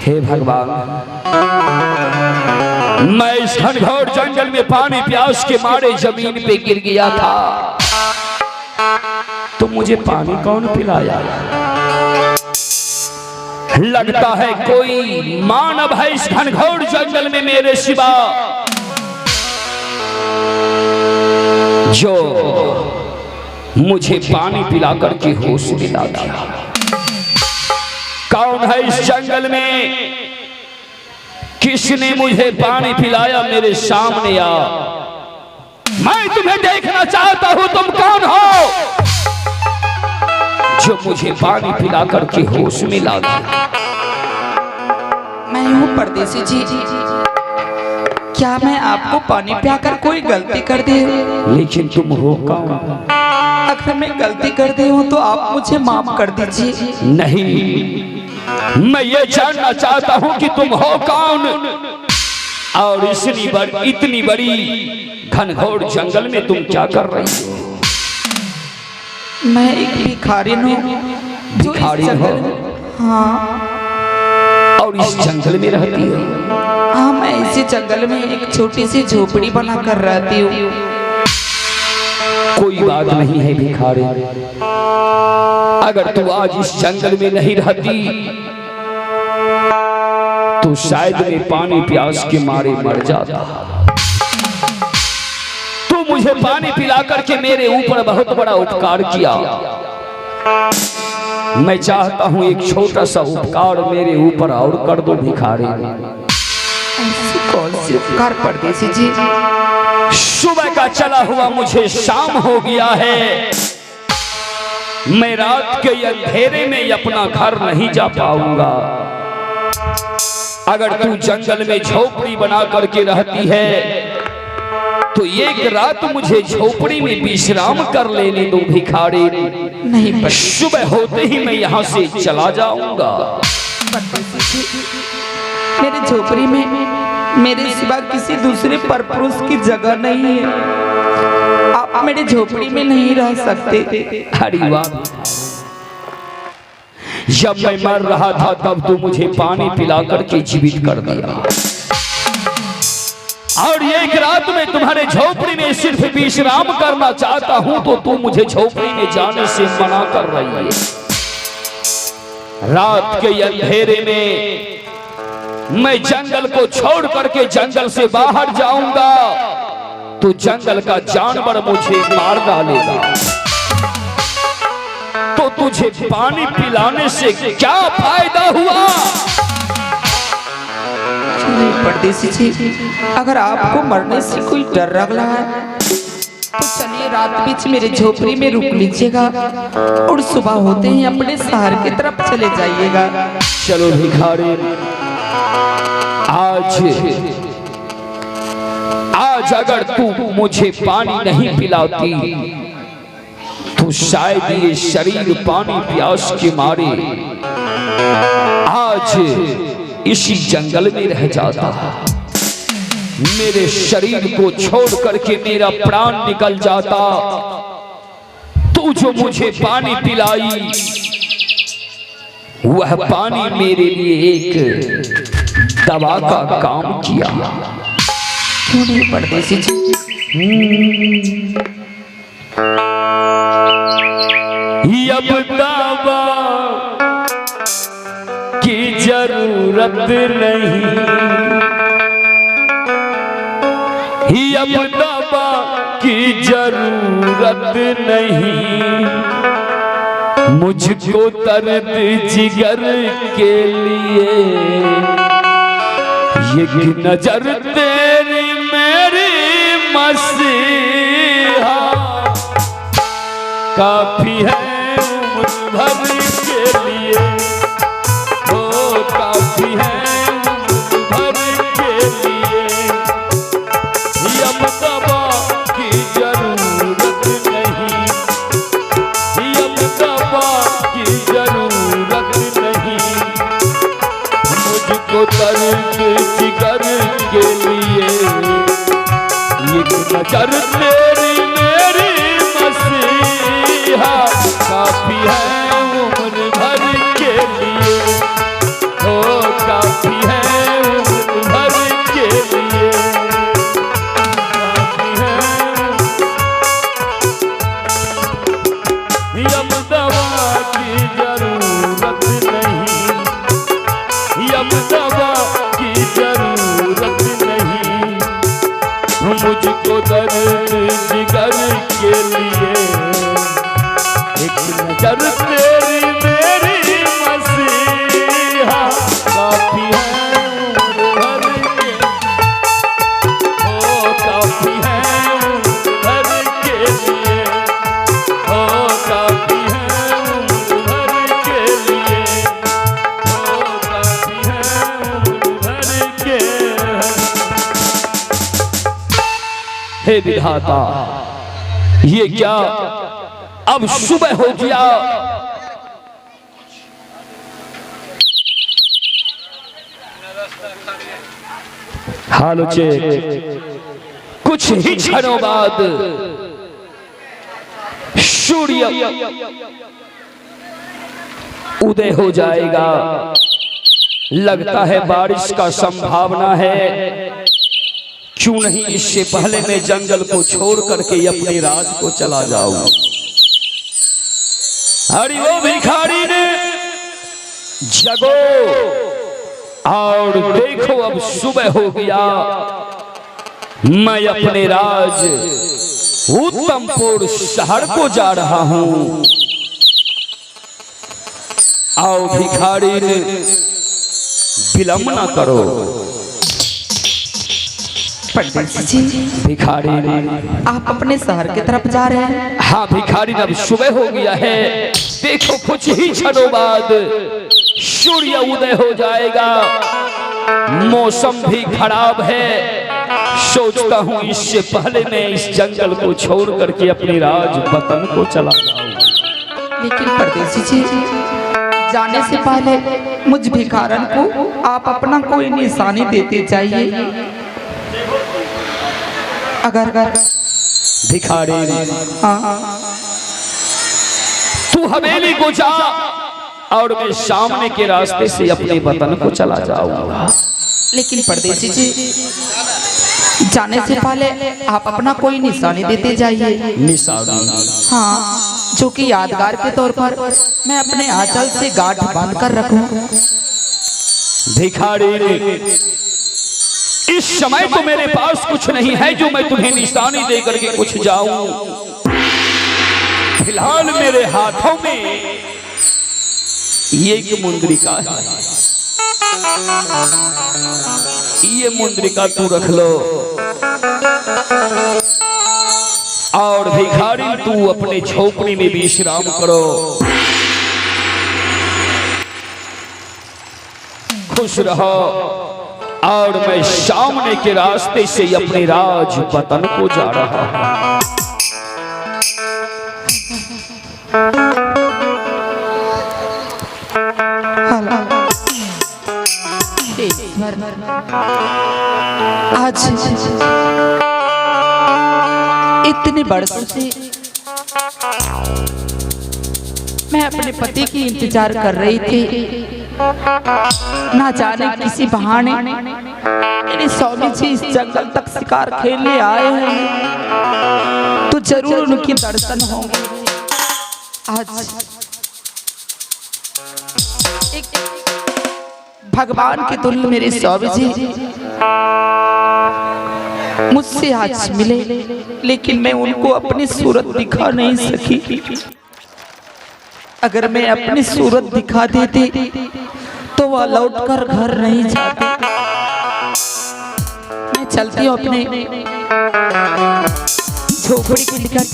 हे भगवान, मैं इस घनघोर जंगल में पानी प्यास के मारे जमीन पे गिर गया था, तो मुझे पानी कौन पिलाया? लगता है कोई मानव है इस घनघोर जंगल में मेरे सिवा, जो मुझे पानी पिलाकर के होश दिला दिया। कौन है इस जंगल में? किसने मुझे पानी पिलाया? मेरे सामने आ, मैं तुम्हें देखना चाहता हूं। तुम कौन हो जो मुझे पानी पिलाकर के होश में ला दिया? मैं हूँ परदेसी जी। क्या मैं आपको पानी पिलाकर कोई गलती कर दी? लेकिन तुम हो कौन? अगर मैं गलती कर दी हूँ तो आप मुझे माफ कर दीजिए। नहीं, मैं ये जानना चाहता हूँ कि तुम हो कौन, और इतनी बड़ी घनघोर जंगल में तुम क्या कर रही हो? मैं एक भिखारी हूँ। भिखारी हो? हाँ। और इस जंगल में रहती हो? हाँ, मैं इसी जंगल में एक छोटी सी झोपड़ी बनाकर रहती हूँ। कोई बात नहीं है भिखारी, अगर तू आज इस जंगल में नहीं रहती तो शायद मैं पानी प्यास के मारे मर जाता। तू मुझे पानी पिलाकर के मेरे ऊपर बहुत बड़ा उपकार किया। मैं चाहता हूं एक छोटा सा उपकार मेरे ऊपर और कर दो भिखारी। कौन सी उपकार परदेसी जी? सुबह का चला हुआ मुझे शाम हो गया है, मैं रात के अंधेरे में अपना घर नहीं जा पाऊंगा। अगर तू जंगल में झोपड़ी बना करके रहती है तो एक रात मुझे झोपड़ी में विश्राम कर लेने दो भिखारी। नहीं, सुबह होते ही मैं यहाँ से चला जाऊंगा। मेरे झोपड़ी में मेरे सिवा किसी दूसरे परपुरुष की जगह नहीं है। आप मेरे झोपड़ी में नहीं रह सकते। हरी बात। जब मैं मर रहा था तब तू मुझे पानी पिलाकर के जीवित कर दिया, और एक रात में तुम्हारे झोपड़ी में सिर्फ विश्राम करना चाहता हूं तो तू मुझे झोपड़ी में जाने से मना कर रही है। रात के अंधेरे में मैं जंगल को छोड़ करके जंगल से बाहर जाऊंगा तो जंगल का जानवर मुझे मार डालेगा, तो तुझे पानी पिलाने से क्या फायदा हुआ? परदेसी जी, अगर आपको मरने से कोई डर लग रहा है तो चलिए रात बीच मेरे झोपड़ी में रुक लीजिएगा और सुबह होते ही अपने शहर की तरफ चले जाइएगा। चलो भिखारी, आज अगर तू मुझे पानी नहीं पिलाती तो शायद ये शरीर पानी प्यास के मारे आज इसी जंगल में रह जाता। मेरे शरीर को छोड़ करके मेरा प्राण निकल जाता। तू जो मुझे पानी पिलाई वह पानी मेरे लिए एक दवा का काम किया। क्यों नहीं परदेसी जी? अब दवा की जरूरत नहीं, अब दवा की जरूरत नहीं, मुझको दर्द जिगर के लिए एक नजर तेरी मेरी मसीहा काफी है उम्र भर के लिए, ओ काफी है उम्र भर के लिए। अब दवा की जरूरत नहीं, अब दवा की जरूरत नहीं, मुझको दर्द जिगर के लिए एक नजर तेरी मेरी मसीहा काफी है उम्र भर के लिए, ओ काफी हे विधाता, ये क्या अब सुबह हो गया। हालोचे कुछ ही क्षणों बाद सूर्य उदय हो जाएगा। लगता है बारिश का संभावना है। क्यों नहीं इससे पहले मैं जंगल को छोड़ करके अपने राज को चला जाऊं। अरे वो भिखारी ने जगो और देखो, अब सुबह हो गया। मैं अपने राज उत्तमपुर शहर को जा रहा हूं। आओ भिखारी ने विलंब न करो। पंडित जी, भिखारी ने, आप अपने शहर की तरफ जा रहे हैं? हाँ भिखारी, अब सुबह हो गया है। देखो कुछ ही क्षणों बाद सूर्य उदय हो जाएगा। मौसम भी खराब है। सोचता हूँ इससे पहले मैं इस जंगल को छोड़ करके अपने राज वतन को चला जाऊं। लेकिन परदेसी जी, जाने से पहले मुझ भिखारन को आप अपना कोई निशानी देते जाइए। अगर भिखारी, हाँ, तू हवेली को जा और मैं सामने के रास्ते से अपने वतन को चला जाऊंगा। लेकिन परदेसी जी, जाने से पहले आप अपना कोई निशानी देते जाइए। निशानी? हाँ, जो कि यादगार के तौर पर मैं अपने आंचल से गांठ बांध कर रखूं। भिखारी, इस समय तो मेरे पास कुछ नहीं है जो मैं तुम्हें निशानी दे करके कुछ जाऊं। फिलहाल मेरे हाथों में ये एक मुंद्रिका है। ये मुंद्रिका तू रख लो और भिखारी तू अपने झोपड़ी में विश्राम करो। खुश रहो और मैं सामने के रास्ते से अपने राज वतन को जा रहा हूं। आज इतने बरसों से मैं अपने पति की इंतजार कर रही थी। ना जाने किसी बहाने मेरे स्वामी जी इस जंगल तक शिकार खेलने आए हैं, तो जरूर उनके दर्शन होंगे। आज एक भगवान के तुल्य मेरे स्वामी जी मुझसे आज मिले, लेकिन मैं उनको अपनी सूरत दिखा नहीं सकी। अगर मैं अपनी सूरत दिखा देती तो वह लौटकर घर नहीं जाते। मैं चलती हूँ अपने झोपड़ी के निकट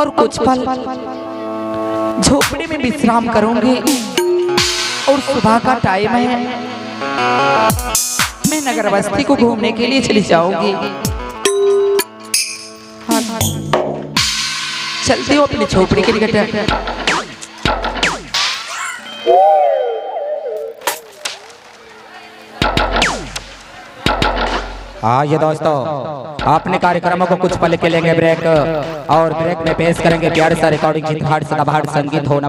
और कुछ पल झोपड़ी में विश्राम करूंगी। और सुबह का टाइम है, मैं नगर बस्ती को घूमने के लिए चली जाऊंगी। हाँ, चलती हूँ अपनी झोपड़ी के निकट। ये दोस्तों, अपने कार्यक्रमों को कुछ पल के लेंगे ब्रेक और ब्रेक में पेश करेंगे प्यारे सा रिकॉर्डिंग चित्रहाट सदाबहार संगीत होना।